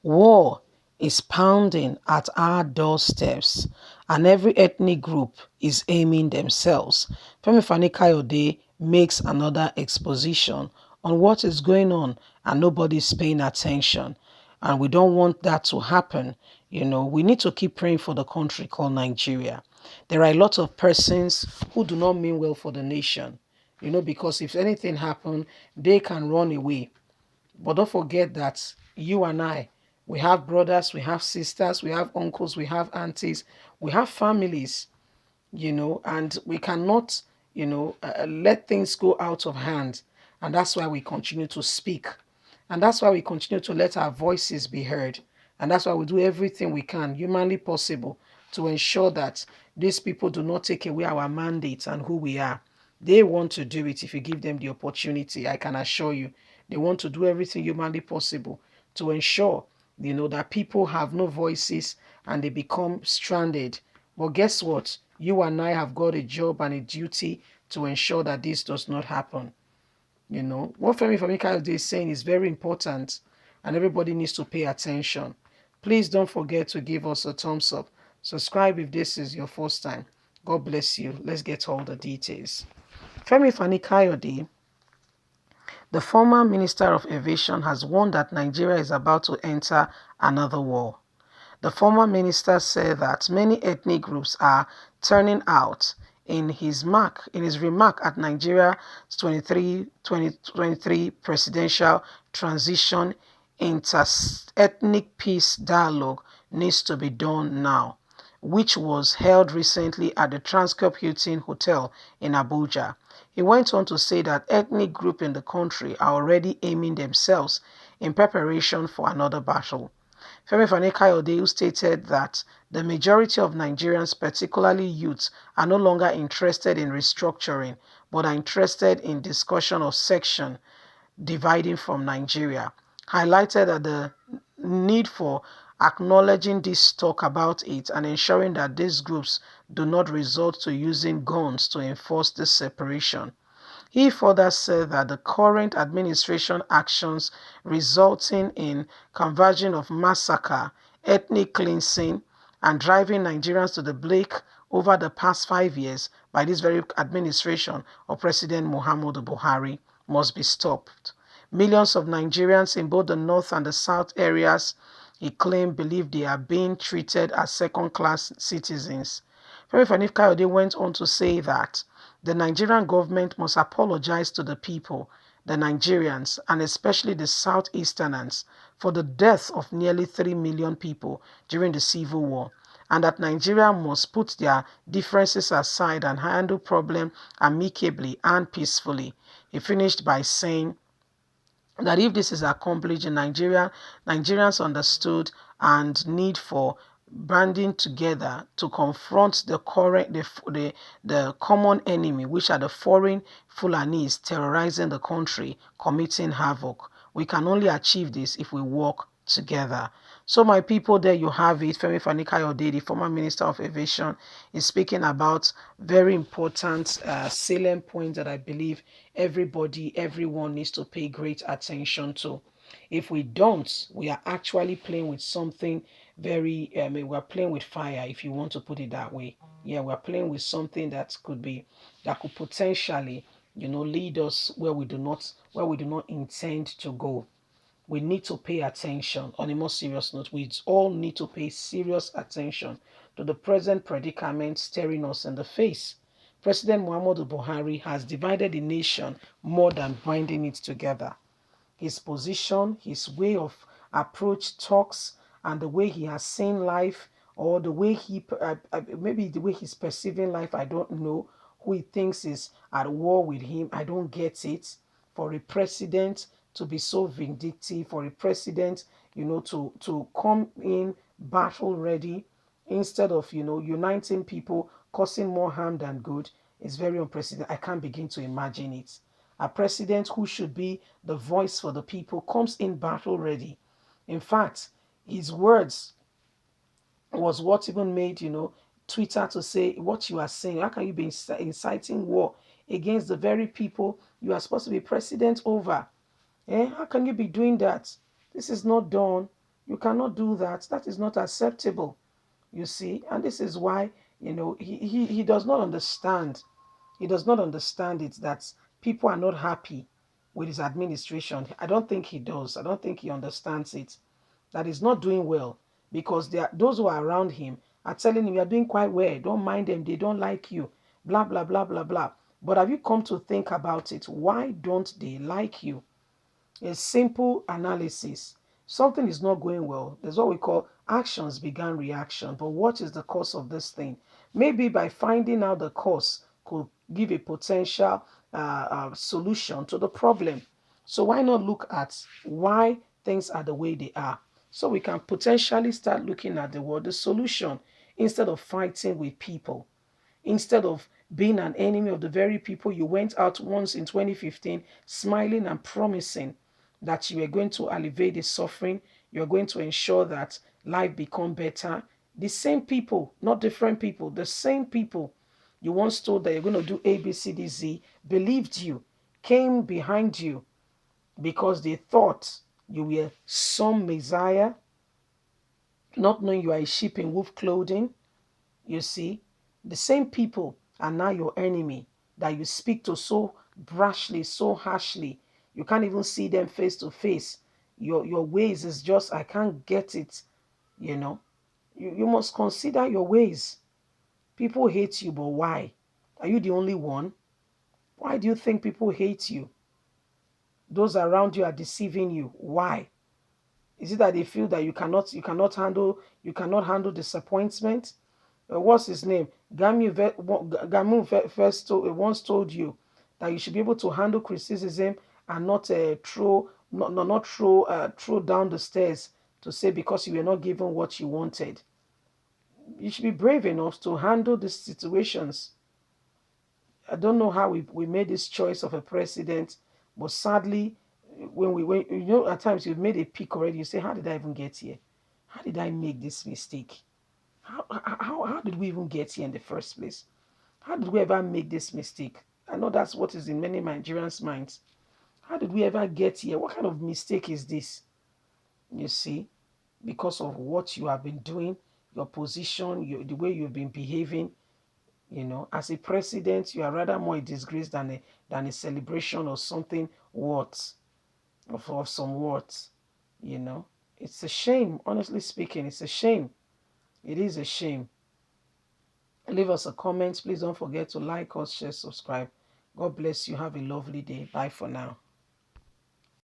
War is pounding at our doorsteps, and every ethnic group is aiming themselves. Femi Kayode makes another exposition on what is going on, and nobody's paying attention. And we don't want that to happen. We need to keep praying for the country called Nigeria. There are a lot of persons who do not mean well for the nation, because if anything happen, they can run away. But don't forget that you and I, we have brothers, we have sisters, we have uncles, we have aunties, we have families, and we cannot, let things go out of hand. And that's why we continue to speak. And that's why we continue to let our voices be heard. And that's why we do everything we can, humanly possible, to ensure that these people do not take away our mandate and who we are. They want to do it if you give them the opportunity, I can assure you. They want to do everything humanly possible to ensure, that people have no voices and they become stranded. But guess what? You and I have got a job and a duty to ensure that this does not happen. What Femi Kayode is saying is very important and everybody needs to pay attention. Please don't forget to give us a thumbs up. Subscribe if this is your first time. God bless you. Let's get all the details. Femi Kayode, the former Minister of Aviation, has warned that Nigeria is about to enter another war. The former minister said that many ethnic groups are turning out in his remark at Nigeria's 2023 presidential transition. Inter-ethnic peace dialogue needs to be done now, which was held recently at the Transcorp Hilton Hotel in Abuja. He went on to say that ethnic groups in the country are already aiming themselves in preparation for another battle. Femi Kayode, who stated that the majority of Nigerians, particularly youths, are no longer interested in restructuring, but are interested in discussion of section dividing from Nigeria, highlighted that the need for acknowledging this talk about it and ensuring that these groups do not resort to using guns to enforce this separation. He further said that the current administration actions resulting in conversion of massacre, ethnic cleansing, and driving Nigerians to the brink over the past 5 years by this very administration of President Muhammadu Buhari must be stopped. Millions of Nigerians in both the north and the south areas, he claimed, believe they are being treated as second-class citizens. Femi Kayode went on to say that the Nigerian government must apologize to the people, the Nigerians, and especially the Southeasterners, for the death of nearly 3 million people during the Civil War, and that Nigeria must put their differences aside and handle problems amicably and peacefully. He finished by saying that if this is accomplished in Nigeria, Nigerians understood and need for banding together to confront the common enemy, which are the foreign Fulanis terrorizing the country, committing havoc. We can only achieve this if we work together. So my people, there you have it. Femi Kayode, the former Minister of Aviation, is speaking about very important salient points that I believe everyone needs to pay great attention to. If we don't, we are actually playing with something we're playing with fire, if you want to put it that way. Yeah, we're playing with something that could potentially, lead us where we do not intend to go. We need to pay attention. On a more serious note, we all need to pay serious attention to the present predicament staring us in the face. President Muhammadu Buhari has divided the nation more than binding it together. His position, his way of approach talks, and the way he has seen life, or the way maybe the way he's perceiving life, I don't know. Who he thinks is at war with him, I don't get it. For a president to be so vindictive, for a president, to come in battle ready instead of, uniting people, causing more harm than good, is very unprecedented. I can't begin to imagine it. A president who should be the voice for the people comes in battle ready. In fact, his words was what even made, Twitter to say what you are saying. How can you be inciting war against the very people you are supposed to be president over? How can you be doing that? This is not done. You cannot do that. That is not acceptable, you see. And this is why, he does not understand. He does not understand it that people are not happy with his administration. I don't think he does. I don't think he understands it. That he's not doing well because those who are around him are telling him, you're doing quite well. Don't mind them. They don't like you. Blah, blah, blah, blah, blah. But have you come to think about it? Why don't they like you? A simple analysis. Something is not going well. There's what we call actions began reaction. But what is the cause of this thing? Maybe by finding out the cause could give a potential solution to the problem. So why not look at why things are the way they are? So we can potentially start looking at the solution instead of fighting with people, instead of being an enemy of the very people you went out once in 2015 smiling and promising that you were going to alleviate the suffering, you're going to ensure that life become better. The same people, not different people, the same people you once told that you're going to do A, B, C, D, Z, believed you, came behind you because they thought you were some messiah, not knowing you are a sheep in wolf clothing. You see, the same people are now your enemy that you speak to so brashly, so harshly. You can't even see them face to face. Your ways is just, I can't get it, you know. You must consider your ways. People hate you, but why? Are you the only one? Why do you think people hate you? Those around you are deceiving you. Why? Is it that they feel that you cannot handle disappointment? What's his name? Once told you that you should be able to handle criticism and not throw down the stairs to say because you were not given what you wanted. You should be brave enough to handle these situations. I don't know how we made this choice of a president, but sadly, when at times you've made a pick already, you say, how did I even get here? How did I make this mistake? How did we even get here in the first place? How did we ever make this mistake? I know that's what is in many Nigerians' minds. How did we ever get here? What kind of mistake is this? You see, because of what you have been doing, your position, the way you've been behaving, as a president, you are rather more a disgrace than a celebration or something worth of some worth. You know, it's a shame. Honestly speaking, it's a shame. It is a shame. Leave us a comment. Please don't forget to like us, share, subscribe. God bless you. Have a lovely day. Bye for now.